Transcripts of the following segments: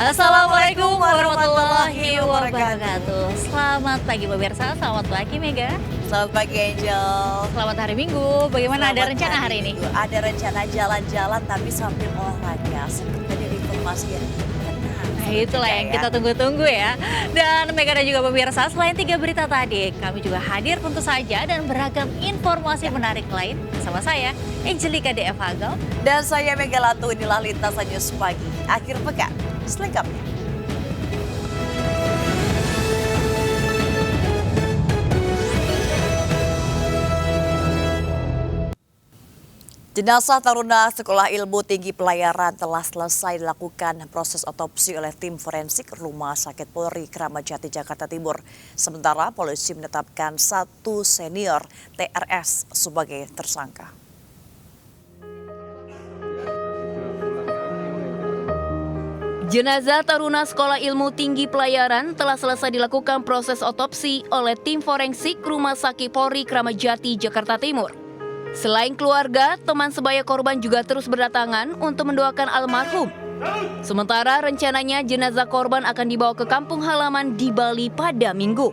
Assalamualaikum warahmatullahi wabarakatuh. Selamat pagi pemirsa, selamat pagi Mega. Selamat pagi Angel. Selamat hari Minggu. Bagaimana ada rencana hari ini? Ada rencana jalan-jalan tapi sambil olahraga. Seperti ada informasi yang tenang. Nah, itulah yang kita tunggu-tunggu ya. Dan Mega dan juga pemirsa, selain 3 berita tadi, kami juga hadir tentu saja dan beragam informasi menarik lain bersama saya, Angelika DF Hagel. Dan saya Mega Latu, inilah Lintasan News Pagi. Akhir pekan, selengkapnya. Jenazah taruna Sekolah Ilmu Tinggi Pelayaran telah selesai dilakukan proses otopsi oleh tim forensik Rumah Sakit Polri Kramat Jati, Jakarta Timur. Sementara polisi menetapkan 1 senior TRS sebagai tersangka. Jenazah taruna Sekolah Ilmu Tinggi Pelayaran telah selesai dilakukan proses otopsi oleh tim forensik Rumah Sakit Polri Kramat Jati, Jakarta Timur. Selain keluarga, teman sebaya korban juga terus berdatangan untuk mendoakan almarhum. Sementara rencananya jenazah korban akan dibawa ke kampung halaman di Bali pada Minggu.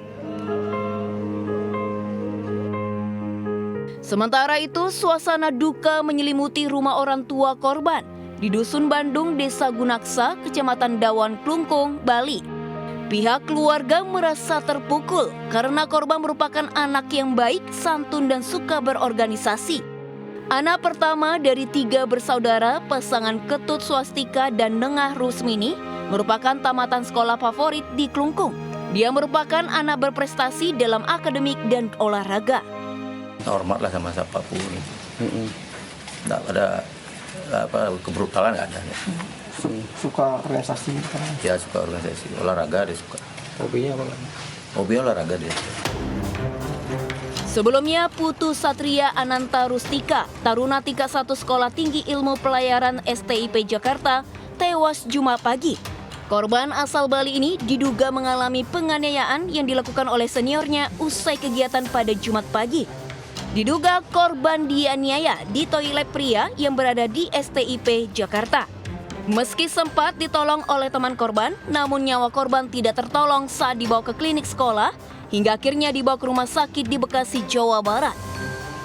Sementara itu, suasana duka menyelimuti rumah orang tua korban di Dusun Bandung, Desa Gunaksa, Kecamatan Dawan, Klungkung, Bali. Pihak keluarga merasa terpukul karena korban merupakan anak yang baik, santun, dan suka berorganisasi. Anak pertama dari 3 bersaudara, pasangan Ketut Swastika dan Nengah Rusmini, merupakan tamatan sekolah favorit di Klungkung. Dia merupakan anak berprestasi dalam akademik dan olahraga. Hormatlah sama siapapun. Nggak ada kebrutalan, nggak ada. Suka organisasi kan? Ya suka organisasi, olahraga dia suka. Hobinya apa? Hobinya olahraga dia. Sebelumnya, Putu Satria Ananta Rustika, taruna tingkat 1 Sekolah Tinggi Ilmu Pelayaran STIP Jakarta, tewas Jumat pagi. Korban asal Bali ini diduga mengalami penganiayaan yang dilakukan oleh seniornya usai kegiatan pada Jumat pagi. Diduga korban dianiaya di toilet pria yang berada di STIP Jakarta. Meski sempat ditolong oleh teman korban, namun nyawa korban tidak tertolong saat dibawa ke klinik sekolah, hingga akhirnya dibawa ke rumah sakit di Bekasi, Jawa Barat.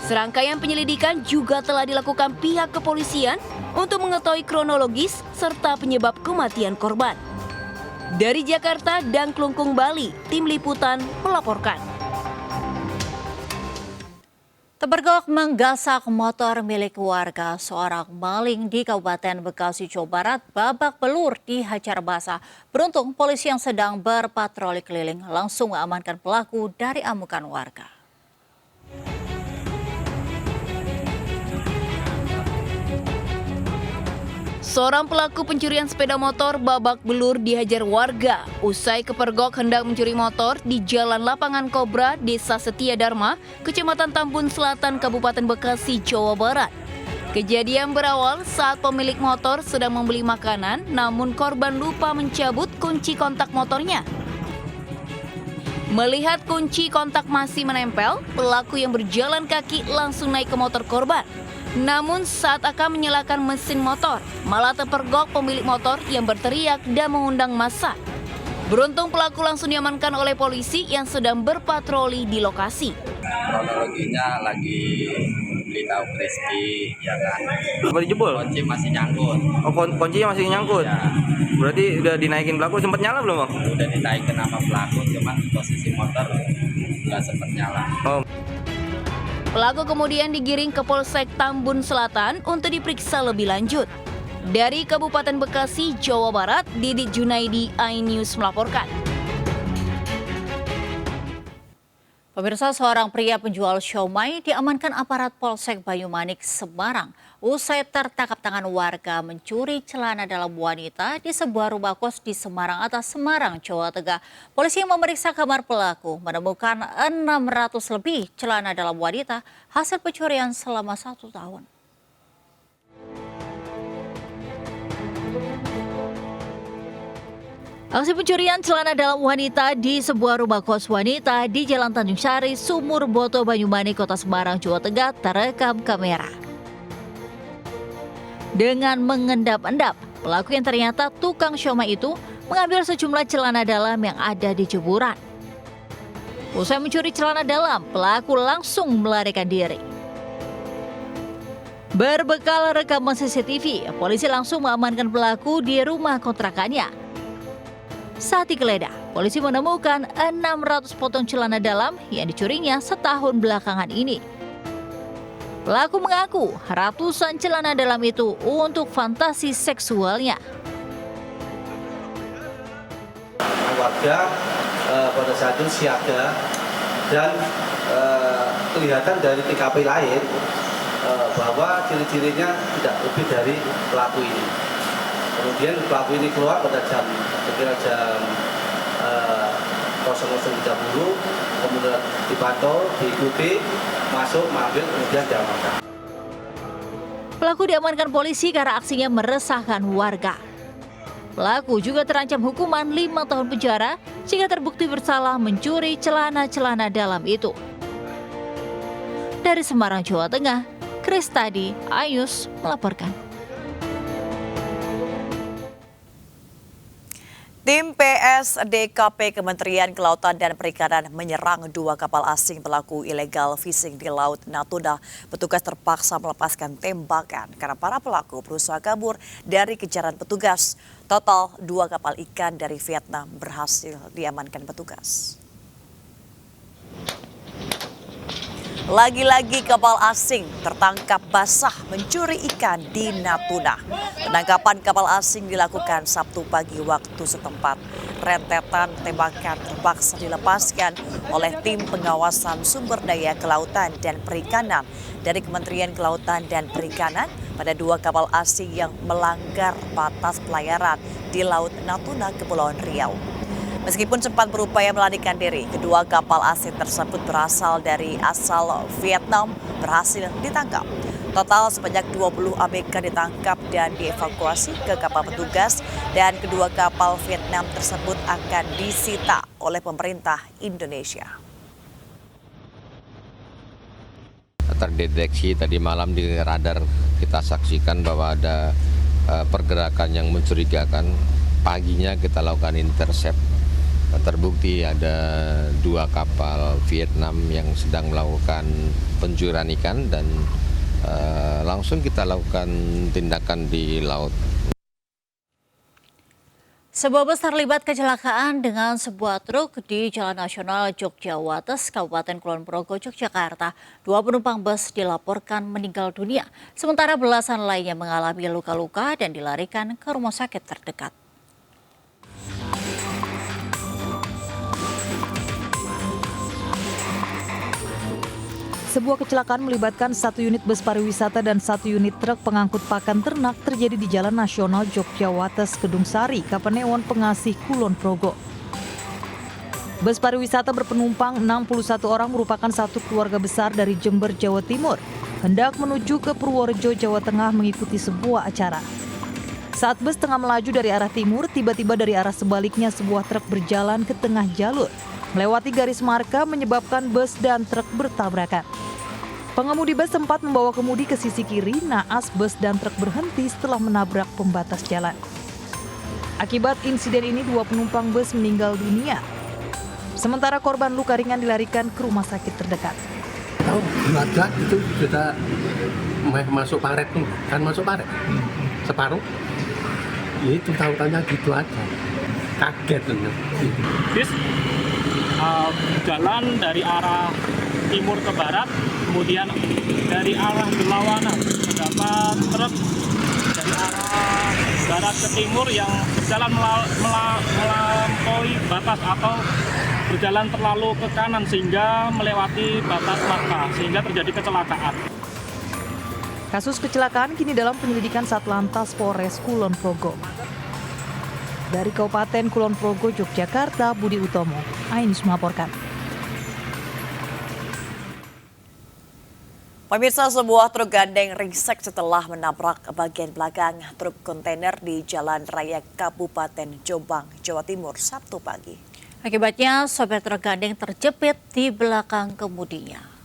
Serangkaian penyelidikan juga telah dilakukan pihak kepolisian untuk mengetahui kronologis serta penyebab kematian korban. Dari Jakarta dan Klungkung, Bali, tim liputan melaporkan. Terpergok menggasak motor milik warga, seorang maling di Kabupaten Bekasi, Jawa Barat babak belur dihajar basah. Beruntung polisi yang sedang berpatroli keliling langsung mengamankan pelaku dari amukan warga. Seorang pelaku pencurian sepeda motor babak belur dihajar warga usai kepergok hendak mencuri motor di Jalan Lapangan Kobra, Desa Setia Dharma, Kecamatan Tambun Selatan, Kabupaten Bekasi, Jawa Barat. Kejadian berawal saat pemilik motor sedang membeli makanan, namun korban lupa mencabut kunci kontak motornya. Melihat kunci kontak masih menempel, pelaku yang berjalan kaki langsung naik ke motor korban. Namun saat akan menyalakan mesin motor, malah terpergok pemilik motor yang berteriak dan mengundang massa. Beruntung pelaku langsung diamankan oleh polisi yang sedang berpatroli di lokasi. Kronologinya lagi beli tahu crispy, ya kan. Mau dijebol? Kunci masih nyangkut. Oh, kuncinya masih nyangkut? Ya, Berarti udah dinaikin pelaku, sempat nyala belum Bang? udah ditaikin sama pelaku, cuman posisi motor nggak sempat nyala. Oh. Pelaku kemudian digiring ke Polsek Tambun Selatan untuk diperiksa lebih lanjut. Dari Kabupaten Bekasi, Jawa Barat, Didit Junaidi, iNews melaporkan. Pemirsa, seorang pria penjual siomay diamankan aparat Polsek Banyumanik, Semarang. Usai tertangkap tangan warga mencuri celana dalam wanita di sebuah rumah kos di Semarang Atas, Semarang, Jawa Tengah. Polisi yang memeriksa kamar pelaku menemukan 600 lebih celana dalam wanita hasil pencurian selama 1 tahun. Aksi pencurian celana dalam wanita di sebuah rumah kos wanita di Jalan Tanjung Sari, Sumur Boto, Banyumanik, Kota Semarang, Jawa Tengah terekam kamera. Dengan mengendap-endap, pelaku yang ternyata tukang siomay itu mengambil sejumlah celana dalam yang ada di jemuran. Usai mencuri celana dalam, pelaku langsung melarikan diri. Berbekal rekaman CCTV, polisi langsung mengamankan pelaku di rumah kontrakannya. Saat digeledah, polisi menemukan 600 potong celana dalam yang dicurinya setahun belakangan ini. Pelaku mengaku ratusan celana dalam itu untuk fantasi seksualnya. Warga pada saat itu siaga dan kelihatan dari TKP lain bahwa ciri-cirinya tidak lebih dari pelaku ini. Kemudian pelaku ini keluar pada kira jam 00.30, kemudian dipantau, diikuti, masuk, mengambil, kemudian diamankan. Pelaku diamankan polisi karena aksinya meresahkan warga. Pelaku juga terancam hukuman 5 tahun penjara jika terbukti bersalah mencuri celana-celana dalam itu. Dari Semarang, Jawa Tengah, Kristadi Ayus melaporkan. Tim PSDKP Kementerian Kelautan dan Perikanan menyerang 2 kapal asing pelaku illegal fishing di Laut Natuna. Petugas terpaksa melepaskan tembakan karena para pelaku berusaha kabur dari kejaran petugas. Total 2 kapal ikan dari Vietnam berhasil diamankan petugas. Lagi-lagi kapal asing tertangkap basah mencuri ikan di Natuna. Penangkapan kapal asing dilakukan Sabtu pagi waktu setempat. Rentetan tembakan terpaksa dilepaskan oleh tim pengawasan sumber daya kelautan dan perikanan dari Kementerian Kelautan dan Perikanan pada 2 kapal asing yang melanggar batas pelayaran di Laut Natuna, Kepulauan Riau. Meskipun sempat berupaya melarikan diri, kedua kapal asing tersebut berasal dari asal Vietnam berhasil ditangkap. Total sebanyak 20 ABK ditangkap dan dievakuasi ke kapal petugas dan kedua kapal Vietnam tersebut akan disita oleh pemerintah Indonesia. Terdeteksi tadi malam di radar kita saksikan bahwa ada pergerakan yang mencurigakan. Paginya kita lakukan intercept. Terbukti ada 2 kapal Vietnam yang sedang melakukan pencurian ikan dan langsung kita lakukan tindakan di laut. Sebuah bus terlibat kecelakaan dengan sebuah truk di Jalan Nasional Jogjawates, Kabupaten Kulon Progo, Yogyakarta. 2 penumpang bus dilaporkan meninggal dunia, sementara belasan lainnya mengalami luka-luka dan dilarikan ke rumah sakit terdekat. Sebuah kecelakaan melibatkan 1 unit bus pariwisata dan 1 unit truk pengangkut pakan ternak terjadi di Jalan Nasional Jogjawates, Kedung Sari, Kapanewon, Pengasih, Kulon Progo. Bus pariwisata berpenumpang 61 orang merupakan satu keluarga besar dari Jember, Jawa Timur, hendak menuju ke Purworejo, Jawa Tengah mengikuti sebuah acara. Saat bus tengah melaju dari arah timur, tiba-tiba dari arah sebaliknya sebuah truk berjalan ke tengah jalur, melewati garis marka menyebabkan bus dan truk bertabrakan. Pengemudi bus sempat membawa kemudi ke sisi kiri, naas bus dan truk berhenti setelah menabrak pembatas jalan. Akibat insiden ini 2 penumpang bus meninggal dunia. Sementara korban luka ringan dilarikan ke rumah sakit terdekat. Tahu keluarga itu sudah masuk paret nih, kan masuk paret separuh. Ya itu tahu-tahunya gitu aja, kaget bener. Bis jalan dari arah timur ke barat, kemudian dari arah berlawanan terdapat truk dari arah barat ke timur yang berjalan melampaui batas atau berjalan terlalu ke kanan sehingga melewati batas marka sehingga terjadi kecelakaan. Kasus kecelakaan kini dalam penyelidikan Satlantas Polres Kulon Progo. Dari Kabupaten Kulon Progo, Yogyakarta, Budi Utomo, Ainus melaporkan. Pemirsa, sebuah truk gandeng ringsek setelah menabrak bagian belakang truk kontainer di Jalan Raya Kabupaten Jombang, Jawa Timur, Sabtu pagi. Akibatnya, sopir truk gandeng terjepit di belakang kemudinya.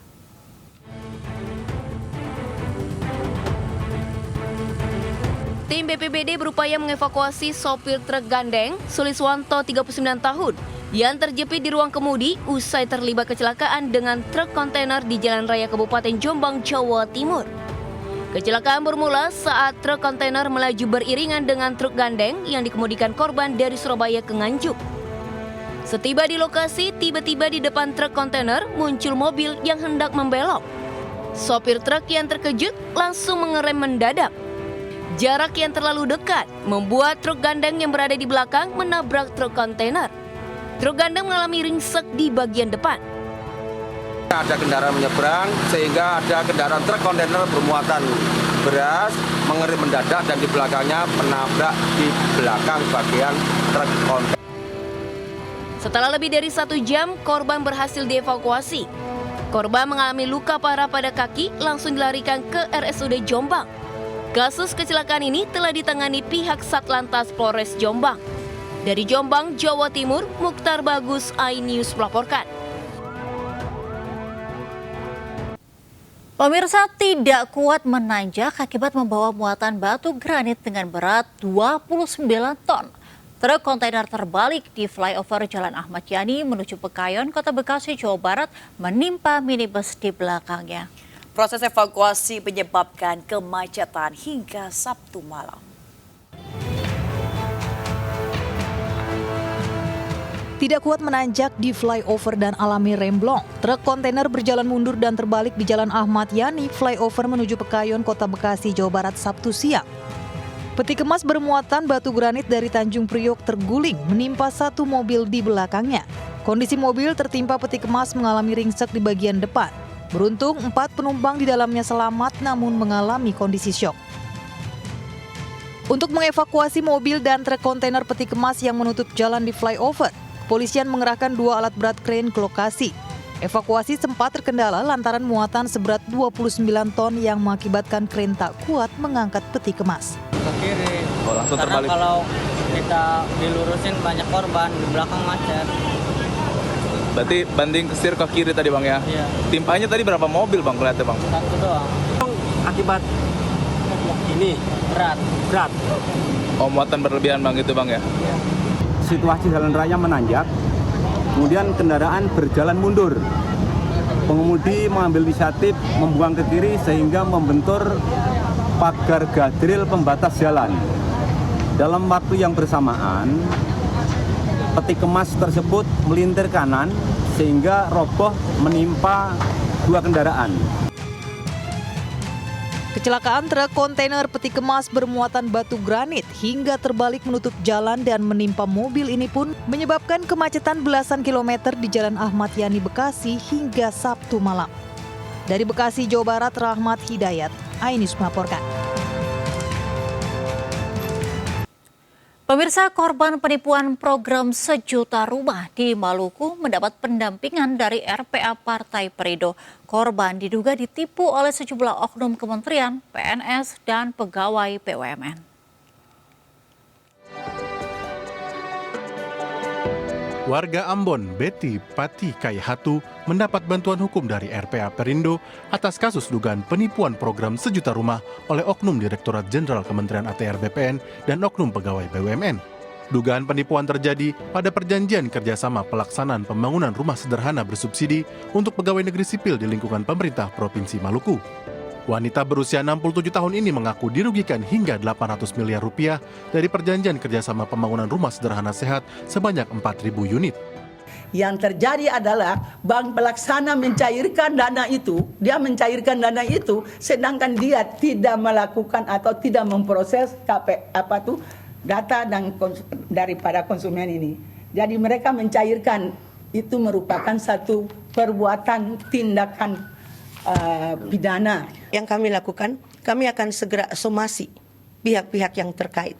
Tim BPBD berupaya mengevakuasi sopir truk gandeng Suliswanto 39 tahun yang terjepit di ruang kemudi usai terlibat kecelakaan dengan truk kontainer di Jalan Raya Kabupaten Jombang, Jawa Timur. Kecelakaan bermula saat truk kontainer melaju beriringan dengan truk gandeng yang dikemudikan korban dari Surabaya ke Nganjuk. Setiba di lokasi, tiba-tiba di depan truk kontainer muncul mobil yang hendak membelok. Sopir truk yang terkejut langsung mengerem mendadak. Jarak yang terlalu dekat membuat truk gandeng yang berada di belakang menabrak truk kontainer. Truk gandeng mengalami ringsek di bagian depan. Ada kendaraan menyeberang sehingga ada kendaraan truk kontainer bermuatan beras mengerem mendadak dan di belakangnya menabrak di belakang bagian truk kontainer. Setelah lebih dari 1 jam, korban berhasil dievakuasi. Korban mengalami luka parah pada kaki langsung dilarikan ke RSUD Jombang. Kasus kecelakaan ini telah ditangani pihak Satlantas Polres Jombang. Dari Jombang, Jawa Timur, Mukhtar Bagus, iNews melaporkan. Pemirsa, tidak kuat menanjak akibat membawa muatan batu granit dengan berat 29 ton. Truk kontainer terbalik di flyover Jalan Ahmad Yani menuju Pekayon, Kota Bekasi, Jawa Barat, menimpa minibus di belakangnya. Proses evakuasi menyebabkan kemacetan hingga Sabtu malam. Tidak kuat menanjak di flyover dan alami remblong. Truk kontainer berjalan mundur dan terbalik di Jalan Ahmad Yani, flyover menuju Pekayon, Kota Bekasi, Jawa Barat, Sabtu siang. Peti kemas bermuatan batu granit dari Tanjung Priok terguling menimpa satu mobil di belakangnya. Kondisi mobil tertimpa peti kemas mengalami ringsek di bagian depan. Beruntung 4 penumpang di dalamnya selamat namun mengalami kondisi syok. Untuk mengevakuasi mobil dan truk kontainer peti kemas yang menutup jalan di flyover, kepolisian mengerahkan 2 alat berat kren ke lokasi. Evakuasi sempat terkendala lantaran muatan seberat 29 ton yang mengakibatkan kren tak kuat mengangkat peti kemas. Ke kiri. Oh, langsung Karena terbalik. kalau kita dilurusin banyak korban, di belakang macet. Berarti banding setir ke kiri tadi bang ya? Iya. Timpanya tadi berapa mobil bang kelihatannya bang? 1 doang. Akibat ini berat. Oh, muatan berlebihan bang itu bang ya? Situasi jalan raya menanjak, kemudian kendaraan berjalan mundur. Pengemudi mengambil inisiatif membuang ke kiri sehingga membentur pagar gadril pembatas jalan. Dalam waktu yang bersamaan, peti kemas tersebut melintir kanan sehingga roboh menimpa 2 kendaraan. Kecelakaan truk kontainer peti kemas bermuatan batu granit hingga terbalik menutup jalan dan menimpa mobil ini pun menyebabkan kemacetan belasan kilometer di Jalan Ahmad Yani Bekasi hingga Sabtu malam. Dari Bekasi, Jawa Barat, Rahmat Hidayat, iNews melaporkan. Pemirsa, korban penipuan program Sejuta Rumah di Maluku mendapat pendampingan dari RPA Partai Perindo. Korban diduga ditipu oleh sejumlah oknum kementerian, PNS, dan pegawai BUMN. Warga Ambon, Betty Pati Kaihatu, mendapat bantuan hukum dari RPA Perindo atas kasus dugaan penipuan program Sejuta Rumah oleh oknum Direktorat Jenderal Kementerian ATR BPN dan oknum pegawai BUMN. Dugaan penipuan terjadi pada perjanjian kerjasama pelaksanaan pembangunan rumah sederhana bersubsidi untuk pegawai negeri sipil di lingkungan pemerintah Provinsi Maluku. Wanita berusia 67 tahun ini mengaku dirugikan hingga 800 miliar rupiah dari perjanjian kerjasama pembangunan rumah sederhana sehat sebanyak 4.000 unit. Yang terjadi adalah bank pelaksana mencairkan dana itu, sedangkan dia tidak melakukan atau tidak memproses data daripada konsumen ini. Jadi mereka mencairkan, itu merupakan satu perbuatan tindakan pidana. Yang kami lakukan, kami akan segera somasi pihak-pihak yang terkait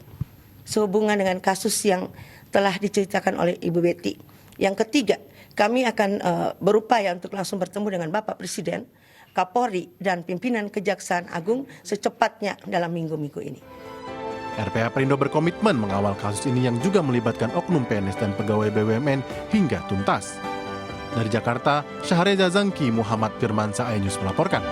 sehubungan dengan kasus yang telah diceritakan oleh Ibu Betty. Yang ketiga, kami akan berupaya untuk langsung bertemu dengan Bapak Presiden, Kapolri, dan pimpinan Kejaksaan Agung secepatnya dalam minggu-minggu ini. RPA Perindo berkomitmen mengawal kasus ini yang juga melibatkan oknum PNS dan pegawai BUMN hingga tuntas. Dari Jakarta, Syahreza Zangki, Muhammad Firmansyah, iNews melaporkan.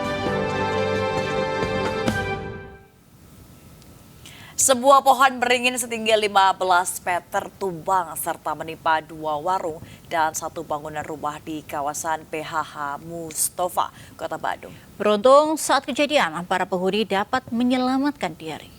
Sebuah pohon beringin setinggi 15 meter tumbang serta menimpa 2 warung dan 1 bangunan rumah di kawasan PHH Mustafa, Kota Bandung. Beruntung saat kejadian, para penghuni dapat menyelamatkan diri.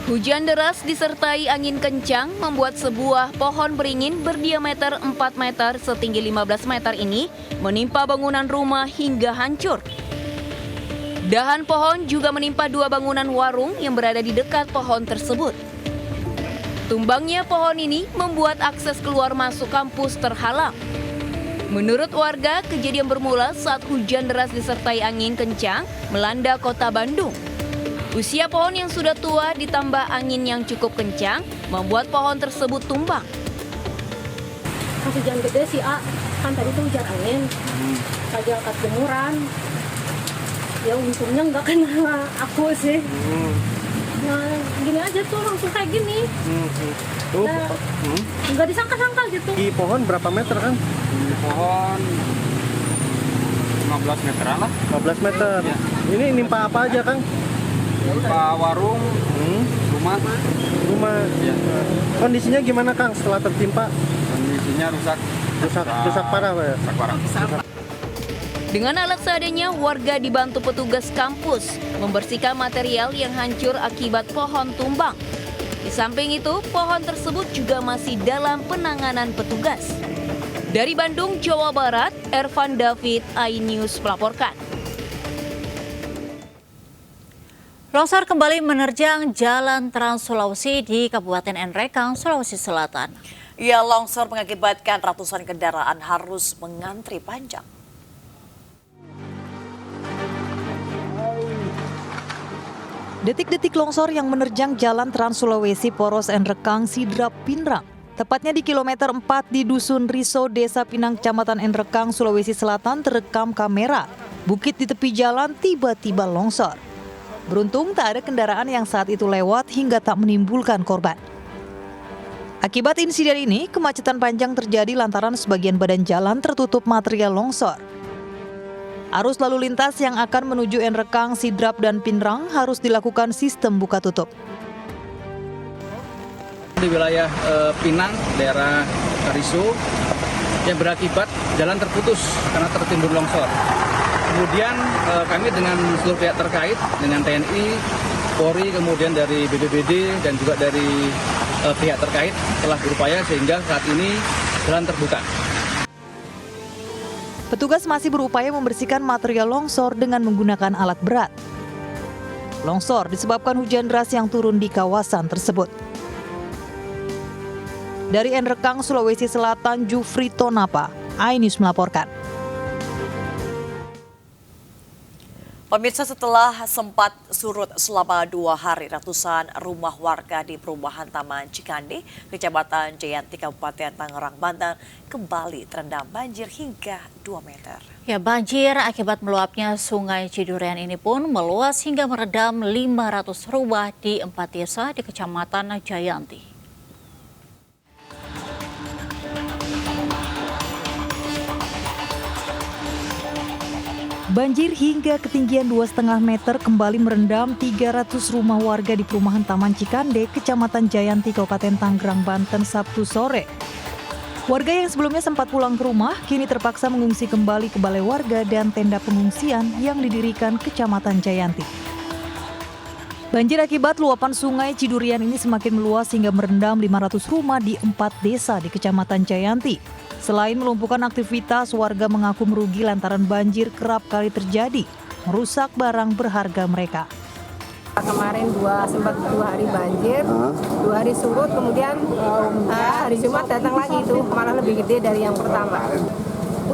Hujan deras disertai angin kencang membuat sebuah pohon beringin berdiameter 4 meter setinggi 15 meter ini menimpa bangunan rumah hingga hancur. Dahan pohon juga menimpa 2 bangunan warung yang berada di dekat pohon tersebut. Tumbangnya pohon ini membuat akses keluar masuk kampus terhalang. Menurut warga, kejadian bermula saat hujan deras disertai angin kencang melanda Kota Bandung. Usia pohon yang sudah tua ditambah angin yang cukup kencang membuat pohon tersebut tumbang. Pas hujan gede sih, kan tadi tuh hujan angin, lagi angkat jemuran. Ya untungnya nggak kena aku sih. Nah gini aja tuh langsung kayak gini. Nah, nggak disangka-sangka gitu. Di pohon berapa meter kan? Di pohon 15 meteran lah. 15 meter. Ya. Ini nimpa apa aja Kang? Nimpa warung, rumah. Ya. Kondisinya gimana Kang setelah tertimpa? Kondisinya rusak parah Pak ya? Rusak parah. Dengan alat seadanya, warga dibantu petugas kampus membersihkan material yang hancur akibat pohon tumbang. Di samping itu, pohon tersebut juga masih dalam penanganan petugas. Dari Bandung, Jawa Barat, Ervan David, iNews melaporkan. Longsor kembali menerjang Jalan Trans Sulawesi di Kabupaten Nrekang, Sulawesi Selatan. Ya, longsor mengakibatkan ratusan kendaraan harus mengantri panjang. Detik-detik longsor yang menerjang Jalan Trans Sulawesi Poros Nrekang Sidrap Pinrang. Tepatnya di kilometer 4 di Dusun Riso, Desa Pinang, Kecamatan Nrekang, Sulawesi Selatan terekam kamera. Bukit di tepi jalan tiba-tiba longsor. Beruntung tak ada kendaraan yang saat itu lewat hingga tak menimbulkan korban. Akibat insiden ini, kemacetan panjang terjadi lantaran sebagian badan jalan tertutup material longsor. Arus lalu lintas yang akan menuju Nrekang, Sidrap, dan Pinrang harus dilakukan sistem buka tutup. Di wilayah Pinang, daerah Riso, yang berakibat jalan terputus karena tertimbun longsor. Kemudian kami dengan seluruh pihak terkait, dengan TNI, Polri, kemudian dari BPBD dan juga dari pihak terkait telah berupaya sehingga saat ini jalan terbuka. Petugas masih berupaya membersihkan material longsor dengan menggunakan alat berat. Longsor disebabkan hujan deras yang turun di kawasan tersebut. Dari Nrekang, Sulawesi Selatan, Jufri Tonapa, iNews melaporkan. Pemirsa, setelah sempat surut selama 2 hari, ratusan rumah warga di perumahan Taman Cikande, Kecamatan Jayanti, Kabupaten Tangerang, Banten, kembali terendam banjir hingga 2 meter. Ya, banjir akibat meluapnya Sungai Cidurian ini pun meluas hingga merendam 500 rumah di 4 desa di Kecamatan Jayanti. Banjir hingga ketinggian 2,5 meter kembali merendam 300 rumah warga di perumahan Taman Cikande, Kecamatan Jayanti, Kabupaten Tangerang, Banten, Sabtu sore. Warga yang sebelumnya sempat pulang ke rumah, kini terpaksa mengungsi kembali ke balai warga dan tenda pengungsian yang didirikan Kecamatan Jayanti. Banjir akibat luapan Sungai Cidurian ini semakin meluas hingga merendam 500 rumah di 4 desa di Kecamatan Jayanti. Selain melumpuhkan aktivitas, warga mengaku merugi lantaran banjir kerap kali terjadi, merusak barang berharga mereka. Kemarin sempat 2 hari banjir, 2 hari surut, kemudian hari Jumat datang lagi itu malah lebih gede dari yang pertama.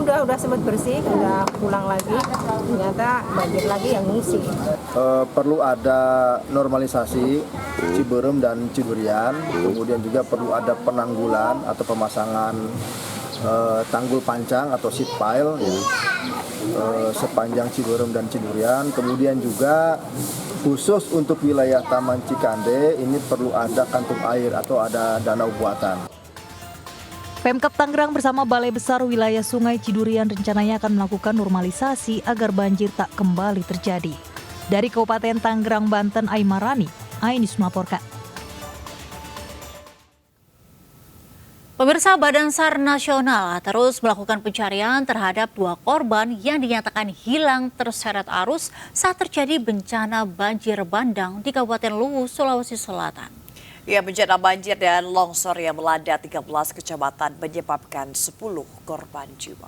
Udah sempat bersih, udah pulang lagi, ternyata banjir lagi yang ngungsi. Perlu ada normalisasi Ciberem dan Cidurian, kemudian juga perlu ada penanggulan atau pemasangan tanggul pancang atau seat pile sepanjang Ciberem dan Cidurian. Kemudian juga khusus untuk wilayah Taman Cikande ini perlu ada kantung air atau ada danau buatan. Pemkab Tangerang bersama Balai Besar Wilayah Sungai Cidurian rencananya akan melakukan normalisasi agar banjir tak kembali terjadi. Dari Kabupaten Tangerang, Banten, Aimarani, Ainis melaporkan. Pemirsa, Badan SAR Nasional terus melakukan pencarian terhadap 2 korban yang dinyatakan hilang terseret arus saat terjadi bencana banjir bandang di Kabupaten Luwu, Sulawesi Selatan. Ya, bencana banjir dan longsor yang melanda 13 kecamatan menyebabkan 10 korban jiwa.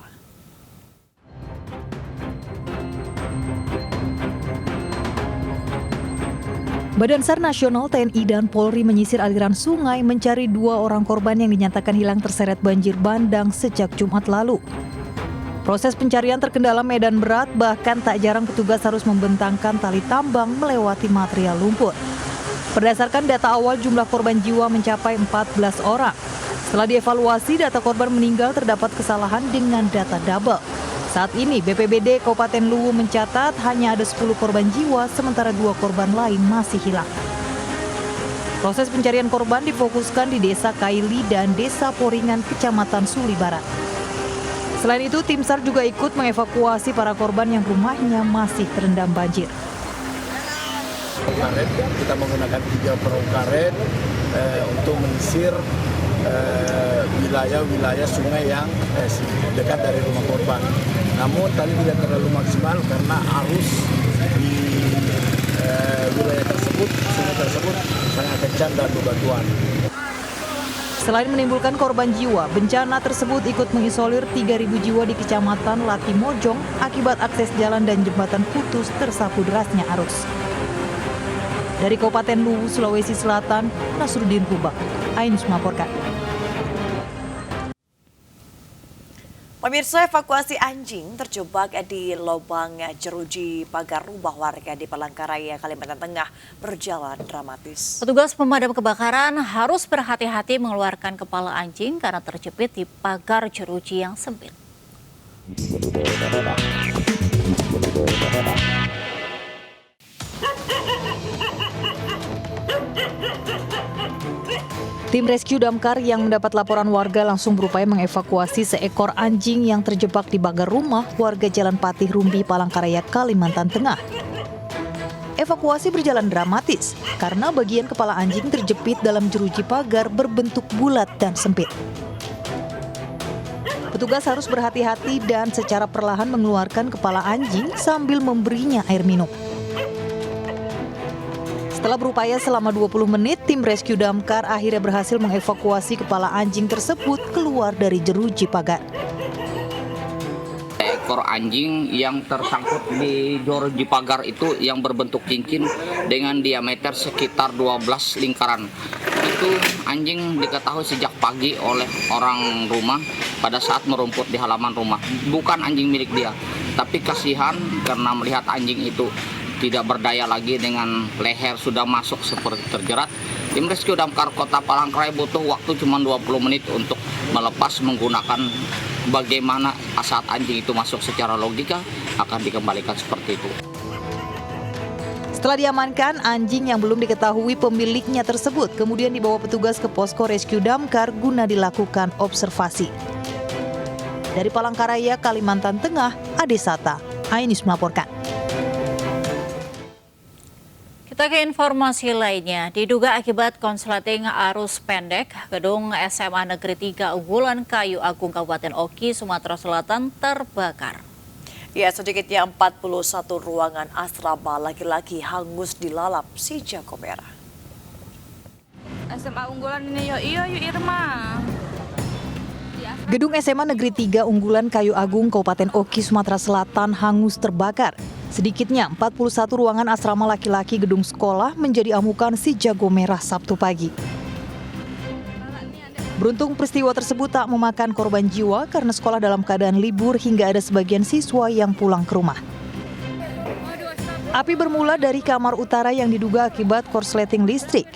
Badan SAR Nasional, TNI, dan Polri menyisir aliran sungai mencari 2 orang korban yang dinyatakan hilang terseret banjir bandang sejak Jumat lalu. Proses pencarian terkendala medan berat, bahkan tak jarang petugas harus membentangkan tali tambang melewati material lumpur. Berdasarkan data awal, jumlah korban jiwa mencapai 14 orang. Setelah dievaluasi, data korban meninggal terdapat kesalahan dengan data double. Saat ini, BPBD Kabupaten Luwu mencatat hanya ada 10 korban jiwa, sementara 2 korban lain masih hilang. Proses pencarian korban difokuskan di Desa Kaili dan Desa Poringan, Kecamatan Suli Barat. Selain itu, tim SAR juga ikut mengevakuasi para korban yang rumahnya masih terendam banjir. Karet, kita menggunakan 3 perahu karet untuk menyisir wilayah-wilayah sungai yang dekat dari rumah korban. Namun tadi tidak terlalu maksimal karena arus di wilayah tersebut, sungai tersebut sangat kencang dan bebatuan. Selain menimbulkan korban jiwa, bencana tersebut ikut mengisolir 3.000 jiwa di Kecamatan Latimojong akibat akses jalan dan jembatan putus tersapu derasnya arus. Dari Kabupaten Luwu, Sulawesi Selatan, Nasruddin Hubak, Ainus melaporkan. Pemirsa, evakuasi anjing terjebak di lubang jeruji pagar rumah warga di Palangkaraya, Kalimantan Tengah berjalan dramatis. Petugas pemadam kebakaran harus berhati-hati mengeluarkan kepala anjing karena terjepit di pagar jeruji yang sempit. Tim rescue damkar yang mendapat laporan warga langsung berupaya mengevakuasi seekor anjing yang terjebak di pagar rumah warga Jalan Patih Rumbi, Palangkaraya, Kalimantan Tengah. Evakuasi berjalan dramatis karena bagian kepala anjing terjepit dalam jeruji pagar berbentuk bulat dan sempit. Petugas harus berhati-hati dan secara perlahan mengeluarkan kepala anjing sambil memberinya air minum. Setelah berupaya selama 20 menit, tim rescue damkar akhirnya berhasil mengevakuasi kepala anjing tersebut keluar dari jeruji pagar. Ekor anjing yang tersangkut di jeruji pagar itu yang berbentuk cincin dengan diameter sekitar 12 lingkaran. Itu anjing diketahui sejak pagi oleh orang rumah pada saat merumput di halaman rumah. Bukan anjing milik dia, tapi kasihan karena melihat anjing itu tidak berdaya lagi dengan leher sudah masuk seperti terjerat. Tim rescue damkar Kota Palangkaraya butuh waktu cuma 20 menit untuk melepas menggunakan bagaimana saat anjing itu masuk secara logika akan dikembalikan seperti itu. Setelah diamankan, anjing yang belum diketahui pemiliknya tersebut kemudian dibawa petugas ke posko rescue damkar guna dilakukan observasi. Dari Palangkaraya, Kalimantan Tengah, Adesata, Ainus melaporkan. Kita ke informasi lainnya. Diduga akibat konsleting arus pendek, gedung SMA Negeri 3 Unggulan Kayu Agung Kabupaten Oki, Sumatera Selatan terbakar. Ya, sedikitnya 41 ruangan asrama laki-laki hangus dilalap si jago merah. SMA Unggulan ini yuk Irma. Gedung SMA Negeri 3 Unggulan Kayu Agung Kabupaten Oki, Sumatera Selatan hangus terbakar. Sedikitnya 41 ruangan asrama laki-laki gedung sekolah menjadi amukan si jago merah Sabtu pagi. Beruntung peristiwa tersebut tak memakan korban jiwa karena sekolah dalam keadaan libur hingga ada sebagian siswa yang pulang ke rumah. Api bermula dari kamar utara yang diduga akibat korsleting listrik.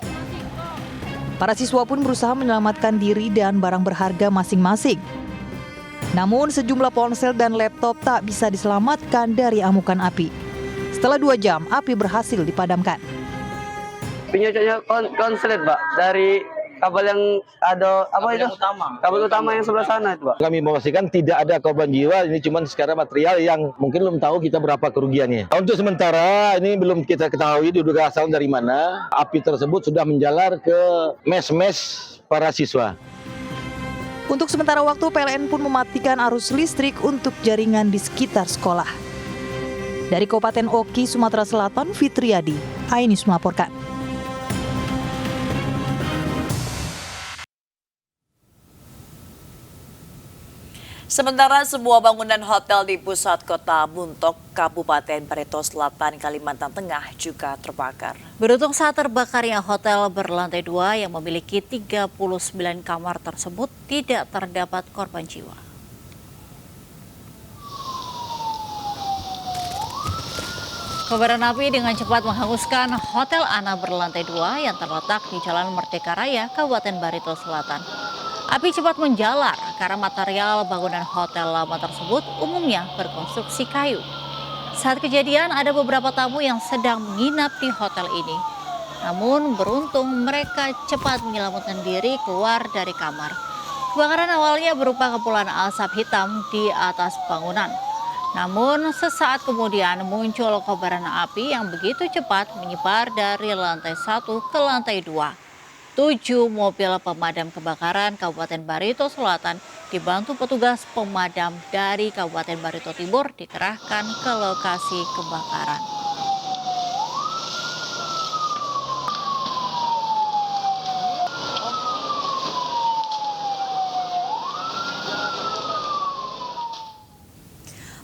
Para siswa pun berusaha menyelamatkan diri dan barang berharga masing-masing. Namun sejumlah ponsel dan laptop tak bisa diselamatkan dari amukan api. Setelah 2 jam, api berhasil dipadamkan. Penyucuknya konslet, Pak, dari kapal yang ada apa itu? Kapal utama yang sebelah sana itu, Pak. Kami memastikan tidak ada korban jiwa, ini cuma sekarang material yang mungkin belum tahu kita berapa kerugiannya. Untuk sementara ini belum kita ketahui diduga asal dari mana. Api tersebut sudah menjalar ke mes-mes para siswa. Untuk sementara waktu, PLN pun mematikan arus listrik untuk jaringan di sekitar sekolah. Dari Kabupaten Oki, Sumatera Selatan, Fitriadi, iNews melaporkan. Sementara sebuah bangunan hotel di pusat kota Buntok, Kabupaten Barito Selatan, Kalimantan Tengah juga terbakar. Beruntung saat terbakarnya hotel berlantai 2 yang memiliki 39 kamar tersebut tidak terdapat korban jiwa. Kobaran api dengan cepat menghanguskan Hotel Ana berlantai 2 yang terletak di Jalan Merdeka Raya, Kabupaten Barito Selatan. Api cepat menjalar karena material bangunan hotel lama tersebut umumnya berkonstruksi kayu. Saat kejadian ada beberapa tamu yang sedang menginap di hotel ini. Namun beruntung mereka cepat menyelamatkan diri keluar dari kamar. Kebakaran awalnya berupa kepulan asap hitam di atas bangunan. Namun sesaat kemudian muncul kobaran api yang begitu cepat menyebar dari lantai 1 ke lantai 2. 7 mobil pemadam kebakaran Kabupaten Barito Selatan dibantu petugas pemadam dari Kabupaten Barito Timur dikerahkan ke lokasi kebakaran.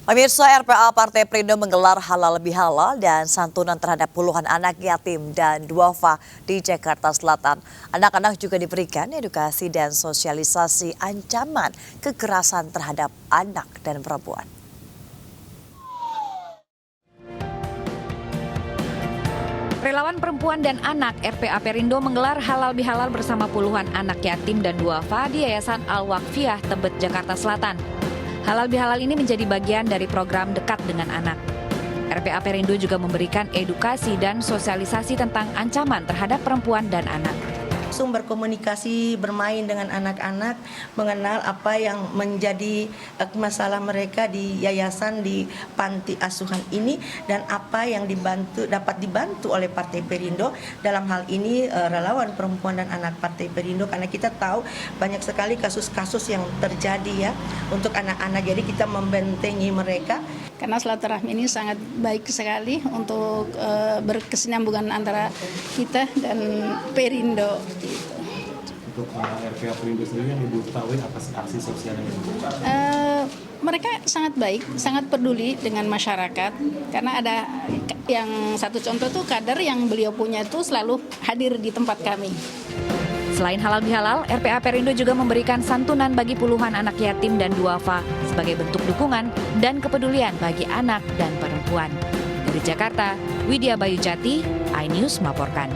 Pemirsa, RPA Partai Perindo menggelar halal bihalal dan santunan terhadap puluhan anak yatim dan duafa di Jakarta Selatan. Anak-anak juga diberikan edukasi dan sosialisasi ancaman kekerasan terhadap anak dan perempuan. Relawan perempuan dan anak RPA Perindo menggelar halal bihalal bersama puluhan anak yatim dan duafa di Yayasan Al-Waqfiyah Tebet, Jakarta Selatan. Halal bihalal ini menjadi bagian dari program Dekat dengan Anak. RPA Perindo juga memberikan edukasi dan sosialisasi tentang ancaman terhadap perempuan dan anak. Langsung berkomunikasi, bermain dengan anak-anak, mengenal apa yang menjadi masalah mereka di yayasan, di panti asuhan ini, dan apa yang dapat dibantu oleh Partai Perindo dalam hal ini relawan perempuan dan anak Partai Perindo, karena kita tahu banyak sekali kasus-kasus yang terjadi ya untuk anak-anak, jadi kita membentengi mereka. Karena silaturahmi ini sangat baik sekali untuk berkesinambungan antara kita dan Perindo. Untuk RPA Perindo sendiri yang Ibu ketahui apa aksi sosialnya? Mereka sangat baik, sangat peduli dengan masyarakat. Karena ada yang satu contoh tuh kader yang beliau punya itu selalu hadir di tempat kami. Selain halal bihalal, RPA Perindo juga memberikan santunan bagi puluhan anak yatim dan duafa sebagai bentuk dukungan dan kepedulian bagi anak dan perempuan. Dari Jakarta, Widya Bayu Jati, iNews melaporkan.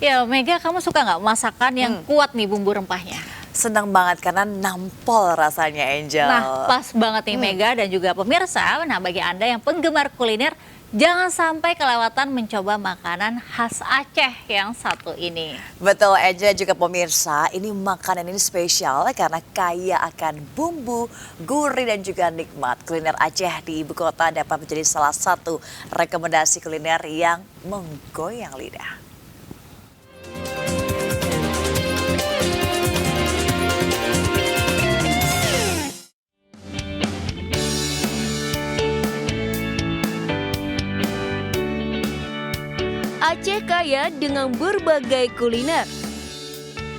Ya, Mega, kamu suka nggak masakan yang kuat nih bumbu rempahnya? Senang banget karena nampol rasanya, Angel. Nah, pas banget nih Mega dan juga pemirsa. Nah, bagi Anda yang penggemar kuliner, jangan sampai kelewatan mencoba makanan khas Aceh yang satu ini. Betul, Angel juga pemirsa, ini makanan ini spesial karena kaya akan bumbu, gurih dan juga nikmat. Kuliner Aceh di ibu kota dapat menjadi salah satu rekomendasi kuliner yang menggoyang lidah. Aceh kaya dengan berbagai kuliner.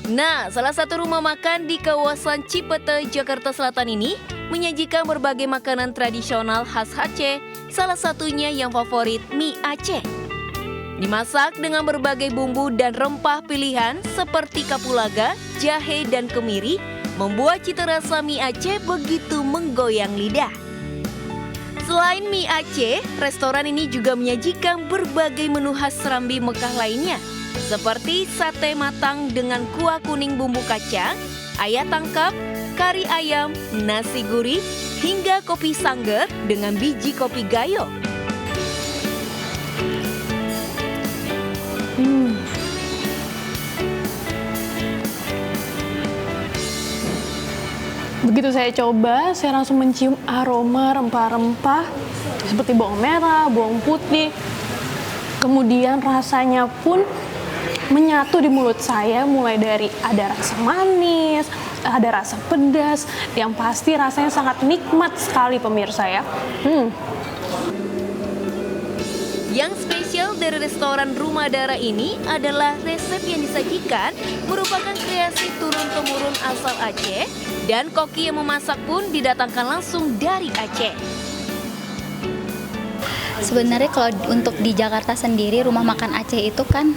Nah, salah satu rumah makan di kawasan Cipete, Jakarta Selatan ini menyajikan berbagai makanan tradisional khas Aceh, salah satunya yang favorit mie Aceh. Dimasak dengan berbagai bumbu dan rempah pilihan seperti kapulaga, jahe, dan kemiri, membuat cita rasa mie Aceh begitu menggoyang lidah. Selain mie Aceh, restoran ini juga menyajikan berbagai menu khas Serambi Mekah lainnya, seperti sate matang dengan kuah kuning bumbu kacang, ayam tangkap, kari ayam, nasi gurih, hingga kopi sangger dengan biji kopi gayo. Begitu saya coba, saya langsung mencium aroma rempah-rempah seperti bawang merah, bawang putih. Kemudian rasanya pun menyatu di mulut saya, mulai dari ada rasa manis, ada rasa pedas, yang pasti rasanya sangat nikmat sekali pemirsa ya. Yang spesial dari restoran Rumah Dara ini adalah resep yang disajikan merupakan kreasi turun-temurun asal Aceh dan koki yang memasak pun didatangkan langsung dari Aceh. Sebenarnya kalau untuk di Jakarta sendiri rumah makan Aceh itu kan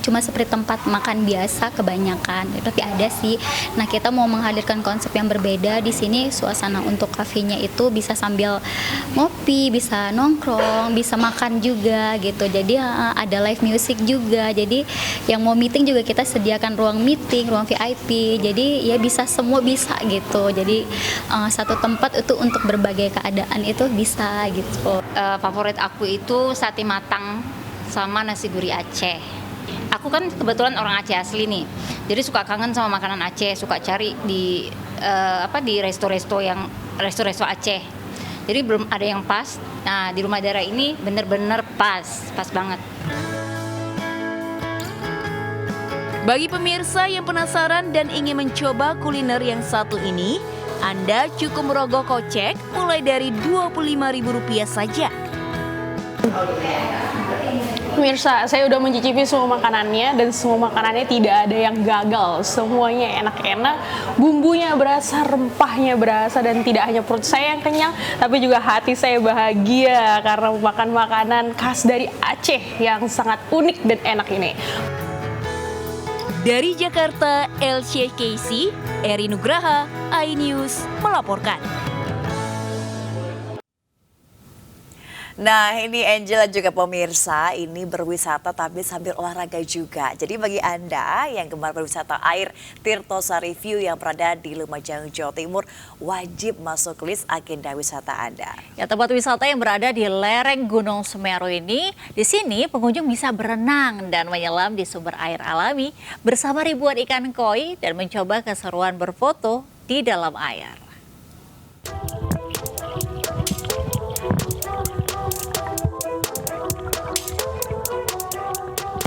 cuma seperti tempat makan biasa kebanyakan, tapi ada sih. Nah, kita mau menghadirkan konsep yang berbeda di sini. Suasana untuk kafenya itu bisa sambil ngopi, bisa nongkrong, bisa makan juga gitu. Jadi ada live music juga. Jadi yang mau meeting juga kita sediakan ruang meeting, ruang VIP. Jadi ya bisa semua bisa gitu. Jadi satu tempat itu untuk berbagai keadaan itu bisa gitu. Favorit aku itu sate matang sama nasi gurih Aceh. Aku kan kebetulan orang Aceh asli nih, jadi suka kangen sama makanan Aceh, suka cari di di resto-resto Aceh. Jadi belum ada yang pas. Nah, di Rumah Dara ini bener-bener pas banget. Bagi pemirsa yang penasaran dan ingin mencoba kuliner yang satu ini, Anda cukup merogoh kocek mulai dari Rp25.000 saja. Pemirsa, saya udah mencicipi semua makanannya dan semua makanannya tidak ada yang gagal. Semuanya enak-enak, bumbunya berasa, rempahnya berasa, dan tidak hanya perut saya yang kenyang, tapi juga hati saya bahagia karena makan makanan khas dari Aceh yang sangat unik dan enak ini. Dari Jakarta, Elsie Casey, Eri Nugraha, iNews melaporkan. Nah, ini Angela juga pemirsa, ini berwisata tapi sambil olahraga juga. Jadi bagi Anda yang gemar berwisata air, Tirtosari View yang berada di Lumajang, Jawa Timur, wajib masuk list agenda wisata Anda. Ya, tempat wisata yang berada di lereng Gunung Semeru ini, di sini pengunjung bisa berenang dan menyelam di sumber air alami bersama ribuan ikan koi dan mencoba keseruan berfoto di dalam air.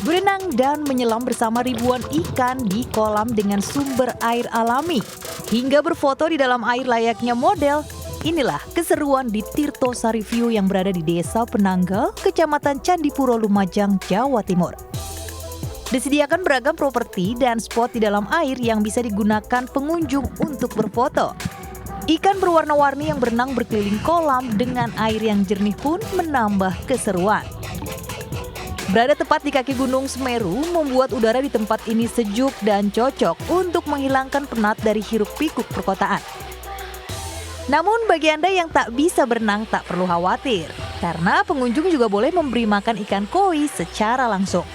Berenang dan menyelam bersama ribuan ikan di kolam dengan sumber air alami, hingga berfoto di dalam air layaknya model. Inilah keseruan di Tirtosari View yang berada di Desa Penanggal, Kecamatan Candipuro, Lumajang, Jawa Timur. Disediakan beragam properti dan spot di dalam air yang bisa digunakan pengunjung untuk berfoto. Ikan berwarna-warni yang berenang berkeliling kolam dengan air yang jernih pun menambah keseruan. Berada tepat di kaki Gunung Semeru membuat udara di tempat ini sejuk dan cocok untuk menghilangkan penat dari hiruk-pikuk perkotaan. Namun bagi Anda yang tak bisa berenang tak perlu khawatir, karena pengunjung juga boleh memberi makan ikan koi secara langsung.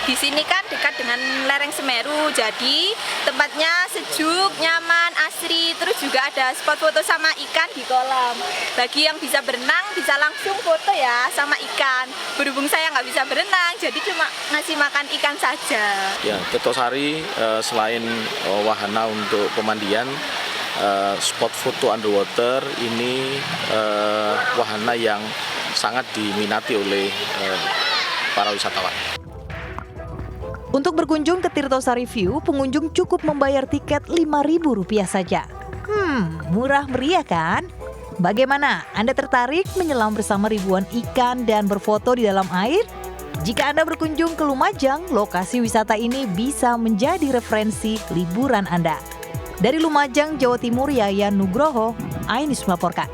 Di sini kan dekat dengan lereng Semeru, jadi tempatnya sejuk, nyaman, asri, terus juga ada spot foto sama ikan di kolam. Bagi yang bisa berenang, bisa langsung foto ya sama ikan. Berhubung saya nggak bisa berenang, jadi cuma ngasih makan ikan saja. Ya, Tirtosari selain wahana untuk pemandian, spot foto underwater ini wahana yang sangat diminati oleh para wisatawan. Untuk berkunjung ke Tirtosari View, pengunjung cukup membayar tiket Rp5.000 saja. Murah meriah kan? Bagaimana? Anda tertarik menyelam bersama ribuan ikan dan berfoto di dalam air? Jika Anda berkunjung ke Lumajang, lokasi wisata ini bisa menjadi referensi liburan Anda. Dari Lumajang, Jawa Timur, Yayan Nugroho, iNews melaporkan.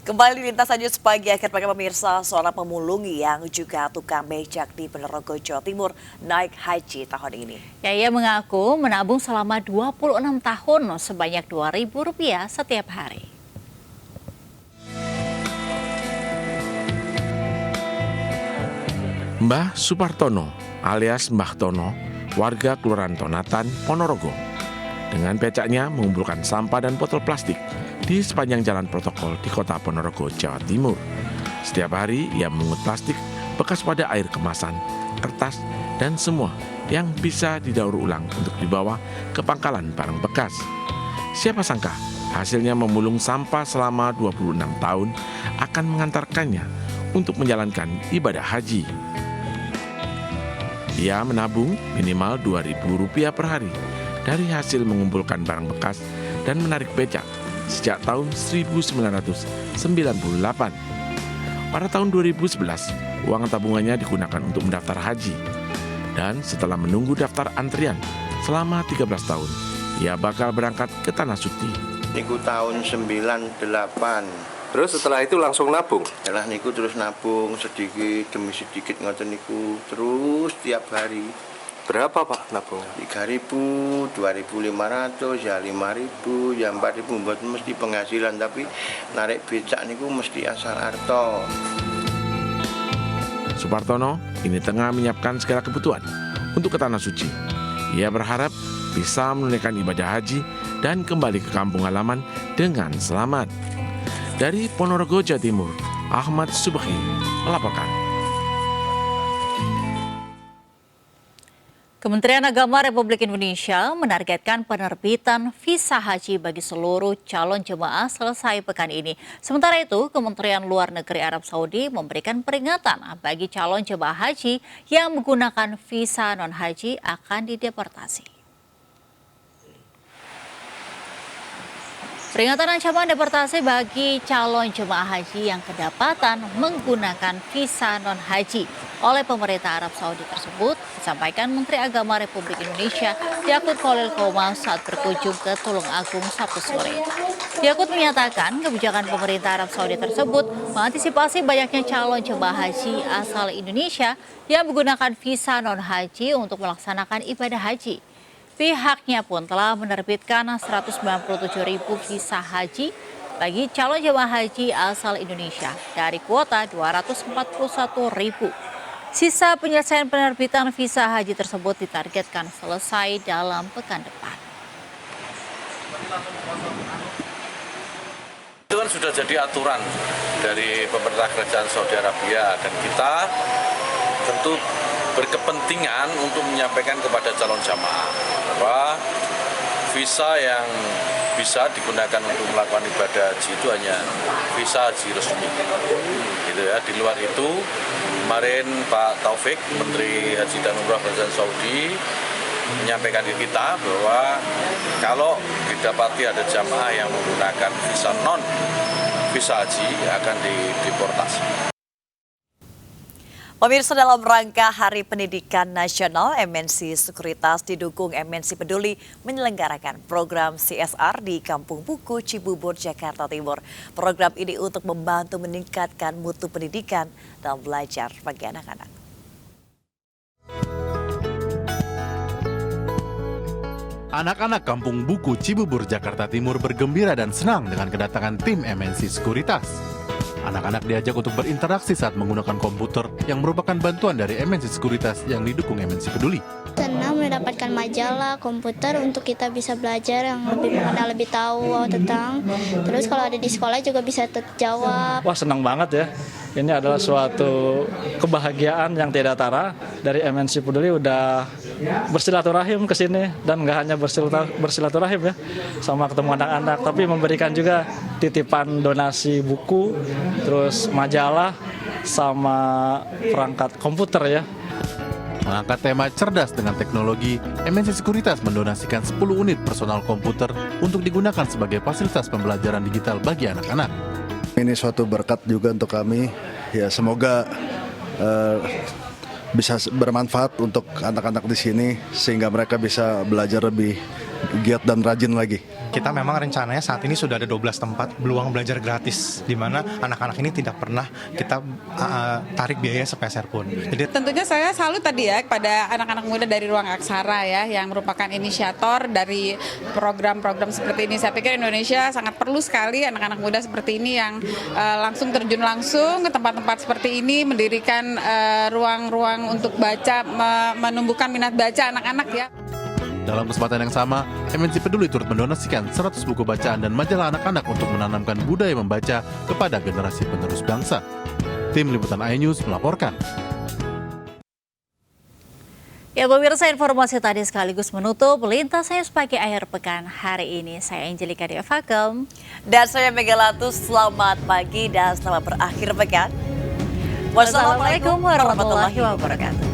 Kembali lintas lanjut pagi akhir pekan pemirsa, seorang pemulung yang juga tukang becak di Ponorogo, Jawa Timur naik haji tahun ini. Ya, ia mengaku menabung selama 26 tahun sebanyak Rp2.000 setiap hari. Mbah Supartono alias Mbah Tono, warga Kelurahan Tonatan, Ponorogo. Dengan becaknya mengumpulkan sampah dan botol plastik di sepanjang jalan protokol di kota Ponorogo, Jawa Timur. Setiap hari ia mengungut plastik bekas pada air kemasan, kertas, dan semua yang bisa didaur ulang untuk dibawa ke pangkalan barang bekas. Siapa sangka hasilnya memulung sampah selama 26 tahun akan mengantarkannya untuk menjalankan ibadah haji. Ia menabung minimal Rp2.000 per hari dari hasil mengumpulkan barang bekas dan menarik becak sejak tahun 1998. Pada tahun 2011, uang tabungannya digunakan untuk mendaftar haji. Dan setelah menunggu daftar antrian selama 13 tahun, ia bakal berangkat ke Tanah Suci. Niku tahun 98. Terus setelah itu langsung nabung? Setelah niku terus nabung sedikit demi sedikit ngoten niku terus tiap hari. Berapa Pak nabung? 3.000, 2.500, ya 5.000, ya 4.000 buat mesti penghasilan, tapi narik becak niku mesti asal arto. Supartono kini tengah menyiapkan segala kebutuhan untuk ke Tanah Suci. Ia berharap bisa menunaikan ibadah haji dan kembali ke kampung halaman dengan selamat. Dari Ponorogo, Jawa Timur, Ahmad Subhi melaporkan. Kementerian Agama Republik Indonesia menargetkan penerbitan visa haji bagi seluruh calon jemaah selesai pekan ini. Sementara itu, Kementerian Luar Negeri Arab Saudi memberikan peringatan bagi calon jemaah haji yang menggunakan visa non-haji akan dideportasi. Peringatan ancaman deportasi bagi calon jemaah haji yang kedapatan menggunakan visa non-haji oleh pemerintah Arab Saudi tersebut disampaikan Menteri Agama Republik Indonesia Yakut Khalil Qomas saat berkunjung ke Tulung Agung Sabtu sore. Yakut menyatakan kebijakan pemerintah Arab Saudi tersebut mengantisipasi banyaknya calon jemaah haji asal Indonesia yang menggunakan visa non-haji untuk melaksanakan ibadah haji. Pihaknya pun telah menerbitkan 197.000 visa haji bagi calon jemaah haji asal Indonesia dari kuota 241.000. Sisa penyelesaian penerbitan visa haji tersebut ditargetkan selesai dalam pekan depan. Itu kan sudah jadi aturan dari pemerintah kerajaan Saudi Arabia dan kita tentu berkepentingan untuk menyampaikan kepada calon jamaah bahwa visa yang bisa digunakan untuk melakukan ibadah haji itu hanya visa haji resmi, gitu ya. Di luar itu, kemarin Pak Taufik, Menteri Haji dan Umrah Kerajaan Saudi, menyampaikan ke kita bahwa kalau didapati ada jamaah yang menggunakan visa non visa haji akan dideportasi. Pemirsa, dalam rangka Hari Pendidikan Nasional, MNC Sekuritas didukung MNC Peduli menyelenggarakan program CSR di Kampung Buku Cibubur, Jakarta Timur. Program ini untuk membantu meningkatkan mutu pendidikan dan belajar bagi anak-anak. Anak-anak Kampung Buku Cibubur, Jakarta Timur bergembira dan senang dengan kedatangan tim MNC Sekuritas. Anak-anak diajak untuk berinteraksi saat menggunakan komputer yang merupakan bantuan dari MNC Sekuritas yang didukung MNC Peduli. Senang mendapatkan majalah, komputer untuk kita bisa belajar yang lebih mengenal, lebih tahu tentang. Terus kalau ada di sekolah juga bisa terjawab. Wah, senang banget ya. Ini adalah suatu kebahagiaan yang tidak tara. Dari MNC Peduli udah bersilaturahim ke sini, dan nggak hanya bersilaturahim ya sama ketemu anak-anak, tapi memberikan juga titipan donasi buku, terus majalah sama perangkat komputer ya. Mengangkat tema cerdas dengan teknologi, MNC Sekuritas mendonasikan 10 unit personal komputer untuk digunakan sebagai fasilitas pembelajaran digital bagi anak-anak. Ini suatu berkat juga untuk kami, ya semoga bisa bermanfaat untuk anak-anak di sini sehingga mereka bisa belajar lebih giat dan rajin lagi. Kita memang rencananya saat ini sudah ada 12 tempat peluang belajar gratis, di mana anak-anak ini tidak pernah kita tarik biaya sepeser pun. Jadi tentunya saya salut tadi ya kepada anak-anak muda dari Ruang Aksara ya, yang merupakan inisiator dari program-program seperti ini. Saya pikir Indonesia sangat perlu sekali anak-anak muda seperti ini yang langsung terjun langsung ke tempat-tempat seperti ini, mendirikan ruang-ruang untuk baca, menumbuhkan minat baca anak-anak ya. Dalam kesempatan yang sama, MNC Peduli turut mendonasikan 100 buku bacaan dan majalah anak-anak untuk menanamkan budaya membaca kepada generasi penerus bangsa. Tim Liputan iNews melaporkan. Ya pemirsa, informasi tadi sekaligus menutup Lintasnya Pagi Akhir Pekan hari ini. Saya Angelika Devakem. Dan saya Megalatus, selamat pagi dan selamat berakhir pekan. Wassalamualaikum warahmatullahi wabarakatuh.